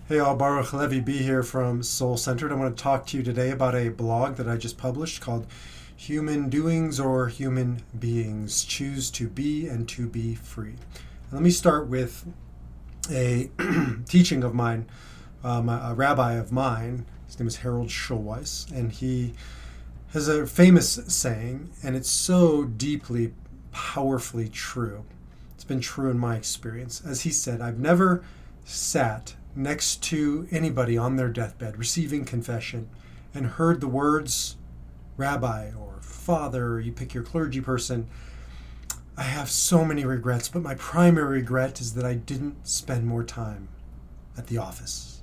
Hey all, Baruch Levy B here from Soul Centered. I want to talk to you today about a blog that I just published called Human Doings or Human Beings Choose to Be and to Be Free. And let me start with a teaching of mine, a rabbi of mine. His name is Harold Schulweis, and he has a famous saying, and it's so deeply, powerfully true. It's been true in my experience. As he said, I've never sat next to anybody on their deathbed receiving confession and heard the words rabbi or father, or you pick your clergy person, I have so many regrets, but my primary regret is that I didn't spend more time at the office.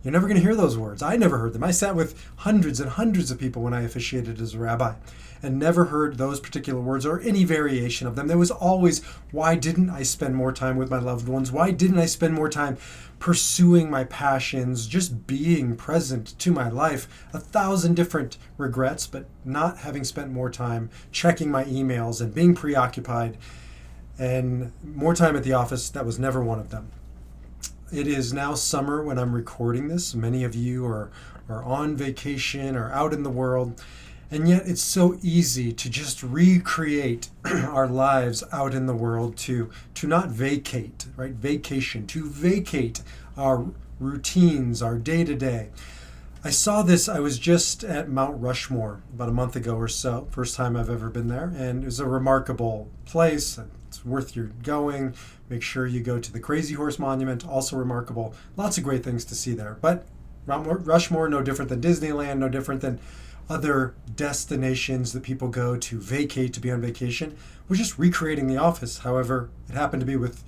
You're never going to hear those words. I never heard them. I sat with hundreds and hundreds of people when I officiated as a rabbi and never heard those particular words or any variation of them. There was always, why didn't I spend more time with my loved ones? Why didn't I spend more time pursuing my passions, just being present to my life? 1,000 different regrets, but not having spent more time checking my emails and being preoccupied and more time at the office, that was never one of them. It is now summer when I'm recording this. Many of you are on vacation or out in the world. And yet it's so easy to just recreate our lives out in the world, to not vacate, right? Vacation, to vacate our routines, our day-to-day. I saw this, I was just at Mount Rushmore about a month ago or so, first time I've ever been there, and it was a remarkable place. It's worth your going. Make sure you go to the Crazy Horse Monument, also remarkable. Lots of great things to see there. But Mount Rushmore, no different than Disneyland, no different than other destinations that people go to vacate, to be on vacation. We're just recreating the office. However, it happened to be with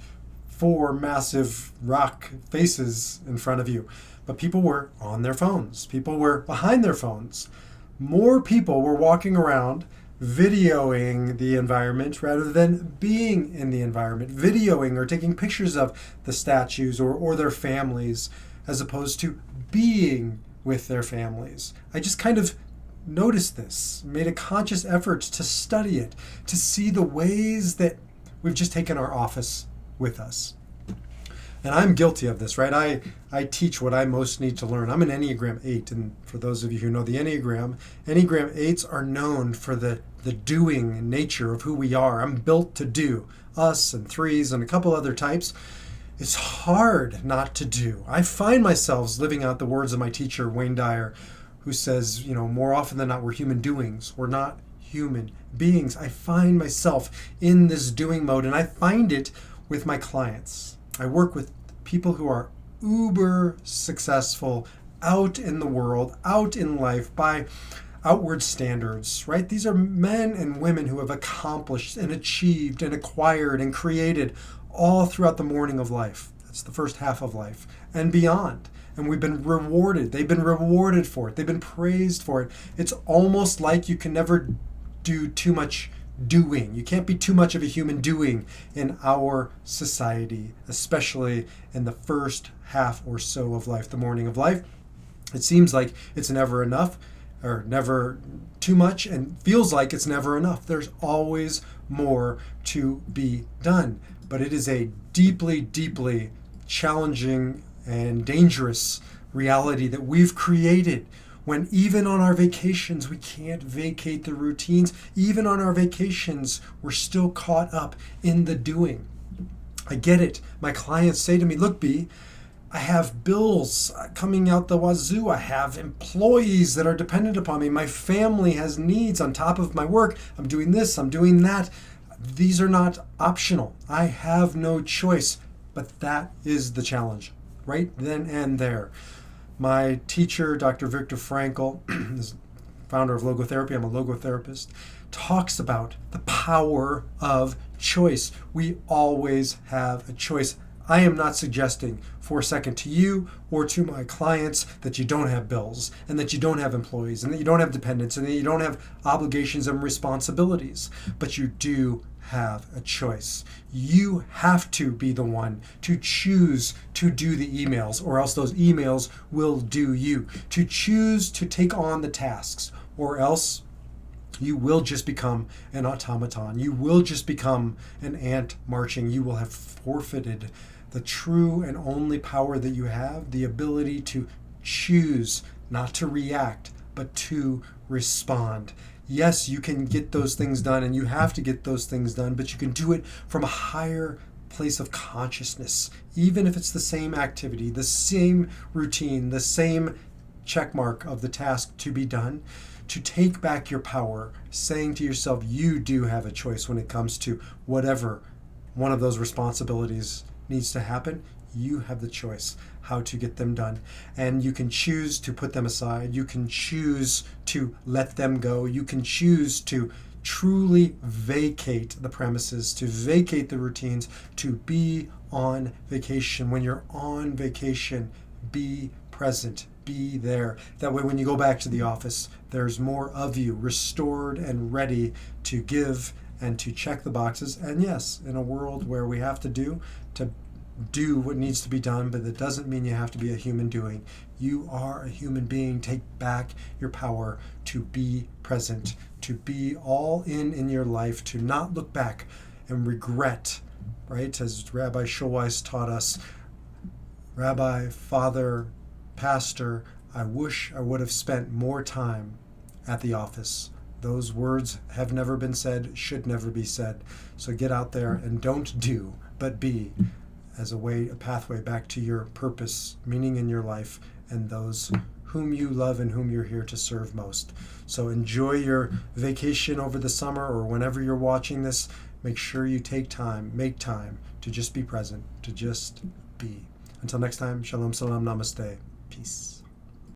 4 massive rock faces in front of you. But people were on their phones. People were behind their phones. More people were walking around videoing the environment rather than being in the environment, videoing or taking pictures of the statues or their families, as opposed to being with their families. I just kind of noticed this, made a conscious effort to study it, to see the ways that we've just taken our office with us. And I'm guilty of this, right? I teach what I most need to learn. I'm an Enneagram 8, and for those of you who know the Enneagram 8s are known for the doing nature of who we are. I'm built to do. Us and 3s and a couple other types. It's hard not to do. I find myself living out the words of my teacher, Wayne Dyer, who says, more often than not, we're human doings. We're not human beings. I find myself in this doing mode, and I find it with my clients. I work with people who are uber successful out in the world, out in life by outward standards, right? These are men and women who have accomplished and achieved and acquired and created all throughout the morning of life. That's the first half of life and beyond. And we've been rewarded. They've been rewarded for it. They've been praised for it. It's almost like you can never do too much doing. You can't be too much of a human doing in our society, especially in the first half or so of life, the morning of life. It seems like it's never enough or never too much, and feels like it's never enough. There's always more to be done. But it is a deeply, deeply challenging and dangerous reality that we've created, when even on our vacations, we can't vacate the routines. Even on our vacations, we're still caught up in the doing. I get it. My clients say to me, look, B, I have bills coming out the wazoo. I have employees that are dependent upon me. My family has needs on top of my work. I'm doing this, I'm doing that. These are not optional. I have no choice. But that is the challenge, right then and there. My teacher, Dr. Viktor Frankl, is founder of logotherapy, I'm a logotherapist, talks about the power of choice. We always have a choice. I am not suggesting for a second to you or to my clients that you don't have bills and that you don't have employees and that you don't have dependents and that you don't have obligations and responsibilities, but you do have a choice. You have to be the one to choose to do the emails, or else those emails will do you. To choose to take on the tasks, or else you will just become an automaton. You will just become an ant marching. You will have forfeited the true and only power that you have, the ability to choose not to react, but to respond. Yes, you can get those things done, and you have to get those things done, but you can do it from a higher place of consciousness, even if it's the same activity, the same routine, the same check mark of the task to be done, to take back your power, saying to yourself, you do have a choice when it comes to whatever one of those responsibilities needs to happen. You have the choice how to get them done. And you can choose to put them aside. You can choose to let them go. You can choose to truly vacate the premises, to vacate the routines, to be on vacation. When you're on vacation, be present, be there. That way, when you go back to the office, there's more of you restored and ready to give and to check the boxes. And yes, in a world where we have to do what needs to be done, but that doesn't mean you have to be a human doing. You are a human being. Take back your power to be present, to be all in your life, to not look back and regret, right? As Rabbi Schulweis taught us, Rabbi, Father, Pastor, I wish I would have spent more time at the office. Those words have never been said, should never be said. So get out there and don't do, but be, as a pathway back to your purpose, meaning in your life, and those whom you love and whom you're here to serve most. So enjoy your vacation over the summer, or whenever you're watching this. Make sure you make time to just be present, to just be. Until next time, shalom, salam, namaste, peace.